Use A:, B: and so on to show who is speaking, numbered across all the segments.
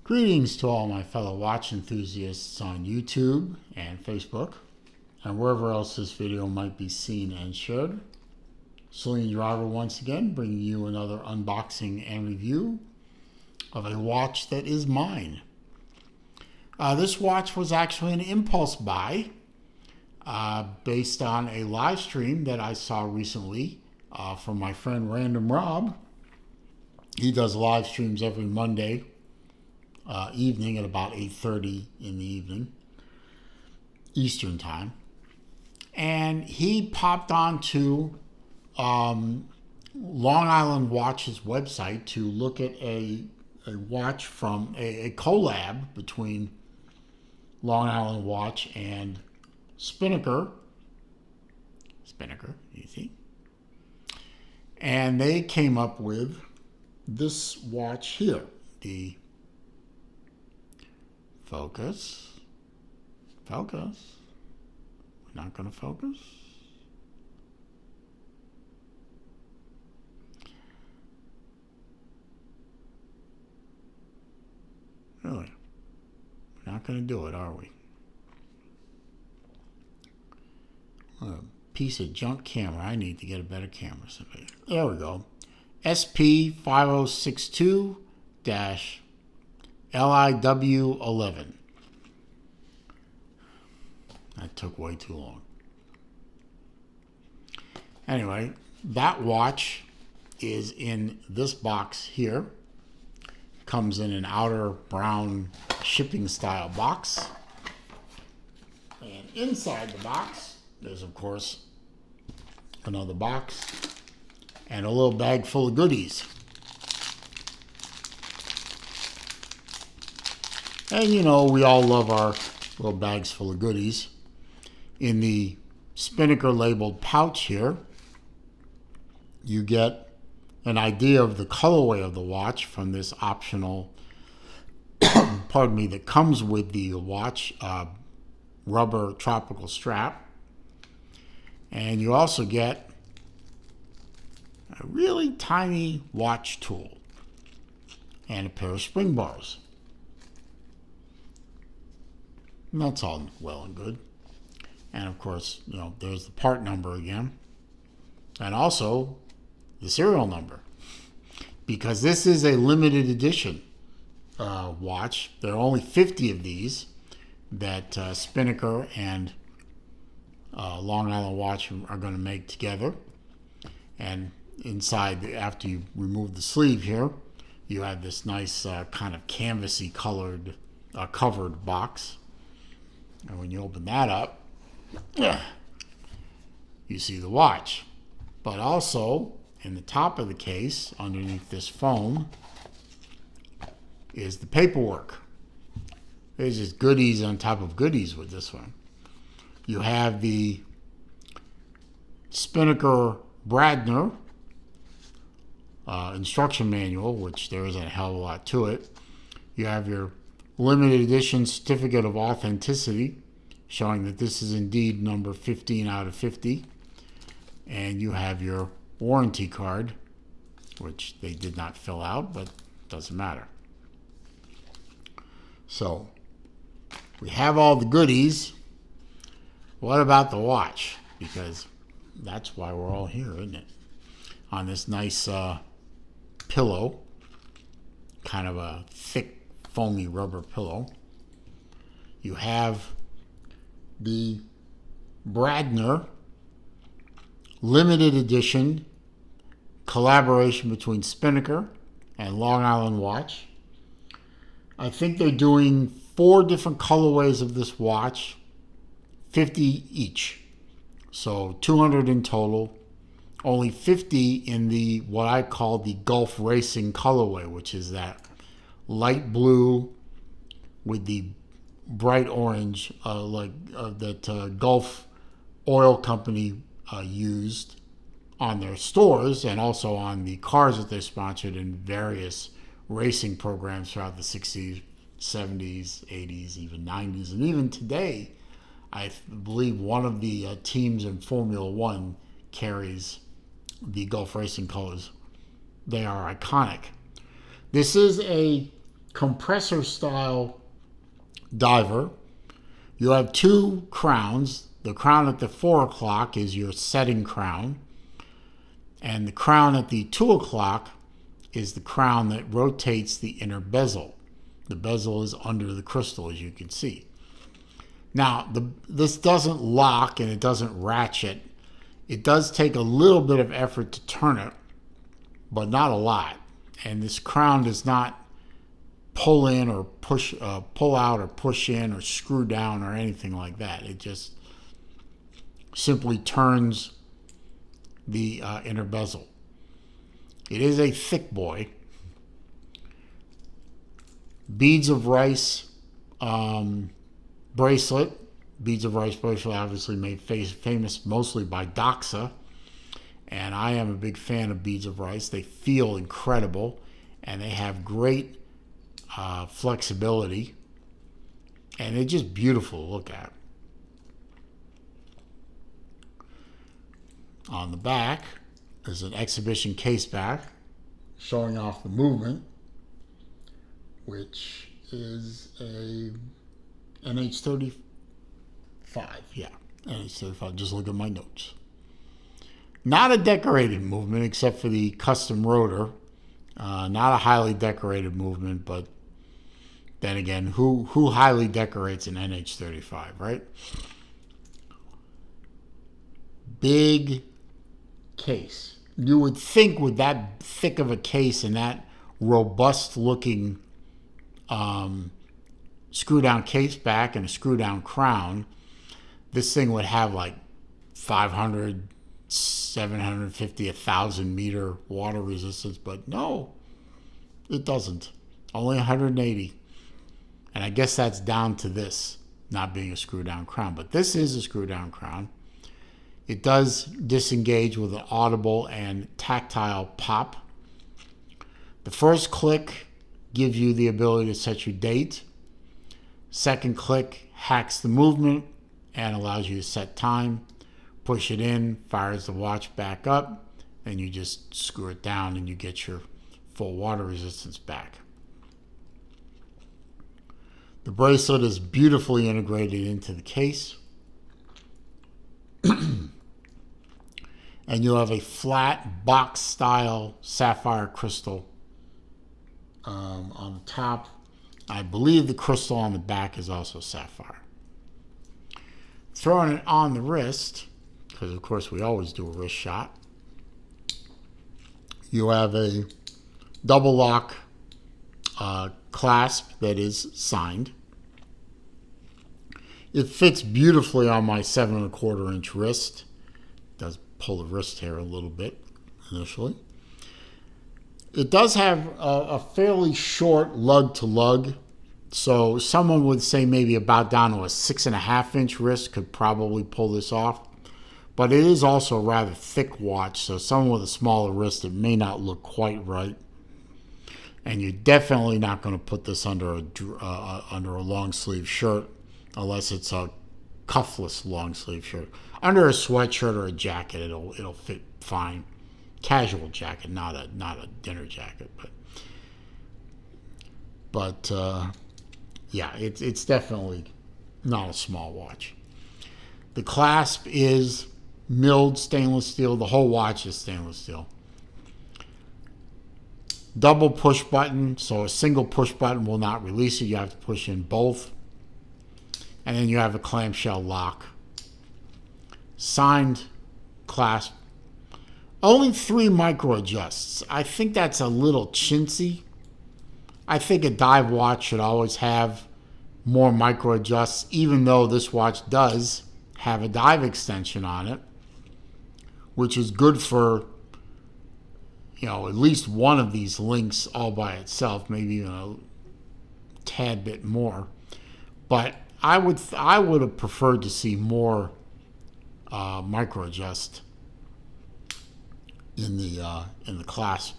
A: Greetings to all my fellow watch enthusiasts on YouTube and Facebook, and wherever else this video might be seen and shared. Celine Driver once again, bringing you another unboxing and review of a watch that is mine. This watch was actually an impulse buy based on a live stream that I saw recently from my friend Random Rob. He does live streams every Monday evening at about 8:30 in the evening Eastern time, and he popped onto Long Island Watch's website to look at a watch from a collab between Long Island Watch and Spinnaker, you see, and they came up with this watch here, the Focus. We're not going to focus. Really? We're not going to do it, are we? What a piece of junk camera. I need to get a better camera. There we go. SP5062-LIW11. That took way too long. Anyway, that watch is in this box here. Comes in an outer brown shipping style box. And inside the box, there's of course another box and a little bag full of goodies. And you know, we all love our little bags full of goodies. In the Spinnaker labeled pouch here, you get an idea of the colorway of the watch from this optional, pardon me, that comes with the watch rubber tropical strap. And you also get a really tiny watch tool and a pair of spring bars. And that's all well and good. And of course, you know, there's the part number again. And also the serial number. Because this is a limited edition watch. There are only 50 of these that Spinnaker and Long Island Watch are going to make together. And inside, after you remove the sleeve here, you have this nice kind of canvasy colored covered box. And when you open that up, you see the watch. But also, in the top of the case, underneath this foam, is the paperwork. There's just goodies on top of goodies with this one. You have the Spinnaker Bradner instruction manual, which there isn't a hell of a lot to it. You have your limited edition certificate of authenticity, showing that this is indeed number 15 out of 50. And you have your warranty card, which they did not fill out, but doesn't matter. So, we have all the goodies. What about the watch? Because that's why we're all here, isn't it? On this nice pillow, kind of a thick, foamy rubber pillow. You have the Bradner limited edition collaboration between Spinnaker and Long Island Watch. I think they're doing 4 different colorways of this watch, 50 each. So 200 in total. Only 50 in the what I call the Gulf Racing colorway, which is that light blue with the bright orange that Gulf Oil Company used on their stores and also on the cars that they sponsored in various racing programs throughout the 60s, 70s, 80s, even 90s. And even today, I believe one of the teams in Formula One carries the Gulf Racing colors. They are iconic. This is a compressor style diver. You have two crowns. The crown at the 4 o'clock is your setting crown, and the crown at the 2 o'clock is the crown that rotates the inner bezel. The bezel is under the crystal, as you can see. Now, this doesn't lock and it doesn't ratchet. It does take a little bit of effort to turn it, but not a lot. And this crown does not pull in or push, pull out or push in or screw down or anything like that. It just simply turns the inner bezel. It is a thick boy. Beads of rice bracelet. Beads of rice bracelet obviously made famous mostly by Doxa. And I am a big fan of beads of rice. They feel incredible and they have great flexibility. And they're just beautiful to look at. On the back is an exhibition case back showing off the movement, which is a NH35. Yeah, NH35. Just look at my notes. Not a decorated movement except for the custom rotor. Not a highly decorated movement, but then again, who highly decorates an NH35, right? Big case. You would think with that thick of a case and that robust looking screw down case back and a screw down crown, this thing would have like 500, 750, 1,000 meter water resistance, but no, it doesn't. Only 180. And I guess that's down to this not being a screw down crown, but this is a screw down crown. It does disengage with an audible and tactile pop. The first click gives you the ability to set your date. Second click hacks the movement and allows you to set time. Push it in, fires the watch back up, and you just screw it down and you get your full water resistance back. The bracelet is beautifully integrated into the case. And you'll have a flat box style sapphire crystal on the top. I believe the crystal on the back is also sapphire. Throwing it on the wrist, because of course we always do a wrist shot, you have a double lock clasp that is signed. It fits beautifully on my 7 1/4 inch wrist. It does pull the wrist hair a little bit initially. It does have a fairly short lug to lug. So someone would say maybe about down to a 6 1/2 inch wrist could probably pull this off. But it is also a rather thick watch, so someone with a smaller wrist, it may not look quite right. And you're definitely not going to put this under a long sleeve shirt unless it's a cuffless long sleeve shirt. Under a sweatshirt or a jacket, it'll fit fine. Casual jacket, not a dinner jacket, but yeah, it's definitely not a small watch. The clasp is milled stainless steel. The whole watch is stainless steel. Double push button, so a single push button will not release it. You have to push in both. And then you have a clamshell lock. Signed clasp. Only 3 micro adjusts. I think that's a little chintzy. I think a dive watch should always have more micro adjusts, even though this watch does have a dive extension on it, which is good for, at least one of these links all by itself, maybe even a tad bit more. But I would have preferred to see more micro adjust in the clasp,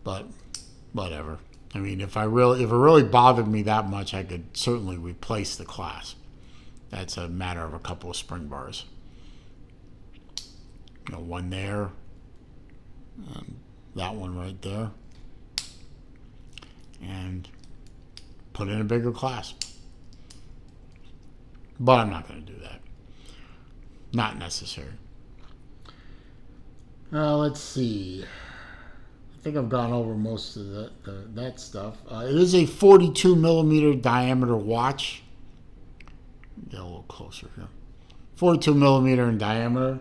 A: but whatever. I mean, if it really bothered me that much, I could certainly replace the clasp. That's a matter of a couple of spring bars. One there, and that one right there, and put in a bigger clasp. But I'm not going to do that. Not necessary. Let's see. I think I've gone over most of that stuff. It is a 42 millimeter diameter watch. Get a little closer here. 42 millimeter in diameter.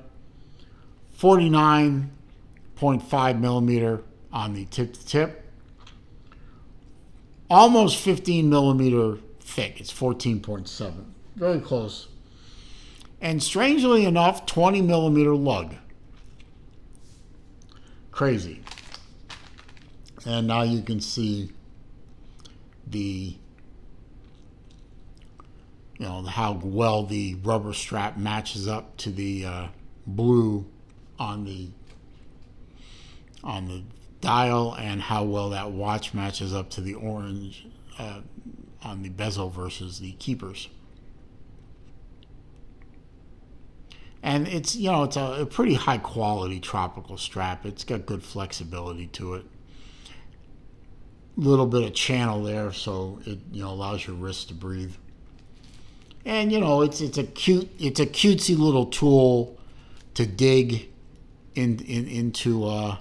A: 49.5 millimeter on the tip to tip. Almost 15 millimeter thick. It's 14.7. Very close. And strangely enough, 20 millimeter lug. Crazy. And now you can see the, how well the rubber strap matches up to the blue on the dial, and how well that watch matches up to the orange on the bezel versus the keepers. And it's it's a pretty high quality tropical strap. It's got good flexibility to it. Little bit of channel there, so it allows your wrist to breathe. And it's a cutesy little tool to dig into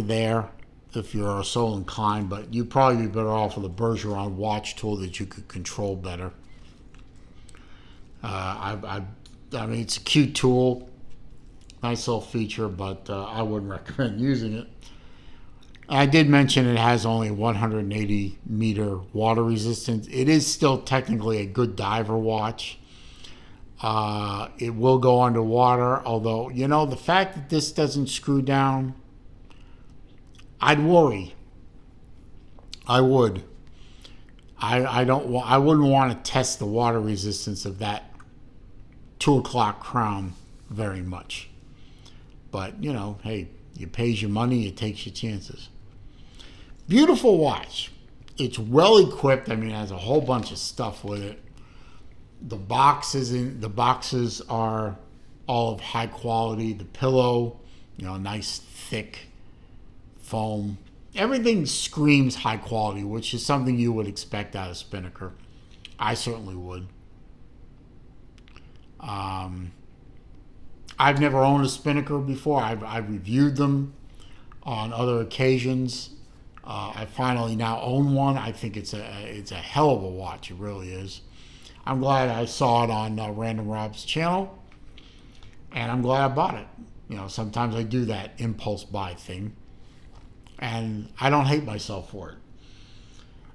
A: there if you're so inclined. But you'd probably be better off with a Bergeron watch tool that you could control better. I mean, it's a cute tool, nice little feature, but I wouldn't recommend using it. I did mention it has only 180 meter water resistance. It is still technically a good diver watch. It will go underwater, although, the fact that this doesn't screw down, I'd worry. I would. I wouldn't want to test the water resistance of that 2 o'clock crown very much. But, hey, you pays your money, you takes your chances. Beautiful watch. It's well equipped. I mean, it has a whole bunch of stuff with it. The boxes are all of high quality. The pillow, nice thick foam. Everything screams high quality, which is something you would expect out of Spinnaker. I certainly would. I've never owned a Spinnaker before. I've reviewed them on other occasions. I finally now own one. I think it's a hell of a watch. It really is. I'm glad I saw it on Random Rob's channel, and I'm glad I bought it. Sometimes I do that impulse buy thing, and I don't hate myself for it.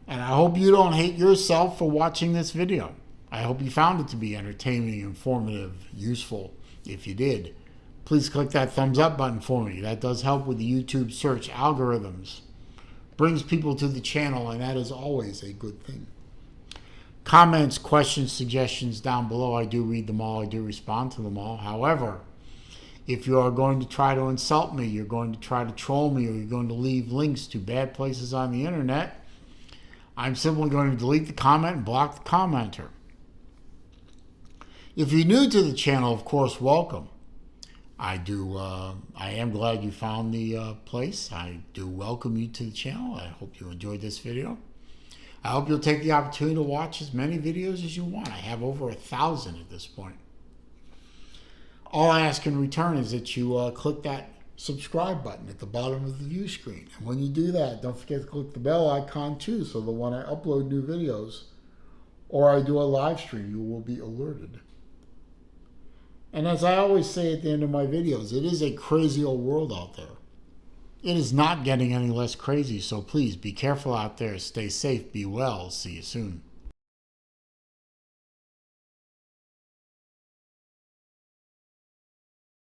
A: And I hope you don't hate yourself for watching this video. I hope you found it to be entertaining, informative, useful. If you did, please click that thumbs up button for me. That does help with the YouTube search algorithms. Brings people to the channel, and that is always a good thing. Comments, questions, suggestions down below. I do read them all. I do respond to them all. However, if you are going to try to insult me, you're going to try to troll me, or you're going to leave links to bad places on the internet, I'm simply going to delete the comment and block the commenter. If you're new to the channel, of course, welcome. I am glad you found the place. I do welcome you to the channel. I hope you enjoyed this video. I hope you'll take the opportunity to watch as many videos as you want. I have over 1,000 at this point. All I ask in return is that you click that subscribe button at the bottom of the view screen. And when you do that, don't forget to click the bell icon too, so that when I upload new videos or I do a live stream, you will be alerted. And as I always say at the end of my videos, it is a crazy old world out there. It is not getting any less crazy, so please be careful out there. Stay safe, be well. See you soon.